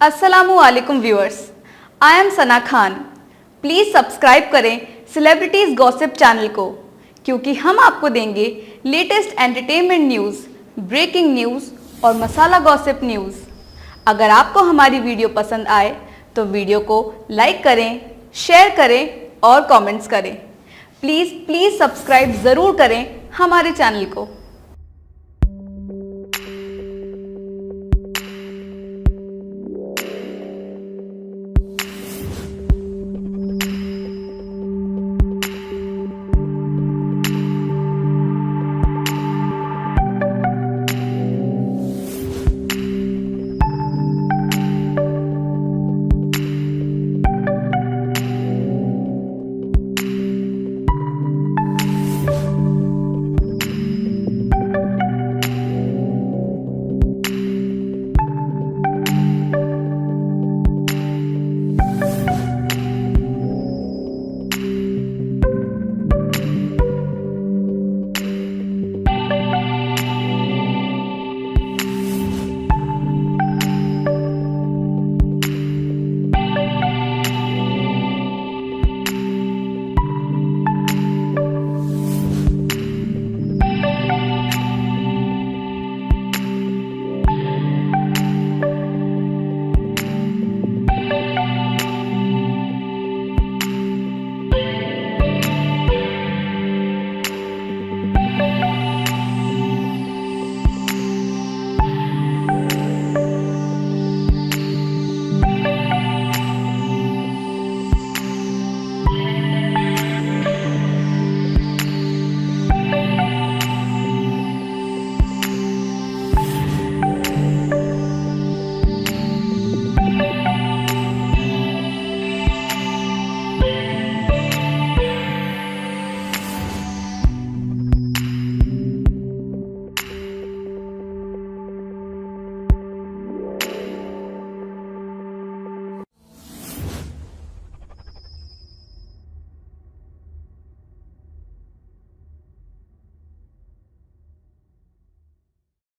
अस्सलामुअलैकुम viewers, I am Sana Khan. Please subscribe करें celebrities gossip channel को, क्योंकि हम आपको देंगे latest entertainment news, breaking news और मसाला गॉसिप न्यूज़। अगर आपको हमारी वीडियो पसंद आए तो वीडियो को लाइक करें, शेयर करें और कमेंट्स करें। प्लीज़ सब्सक्राइब ज़रूर करें हमारे चैनल को।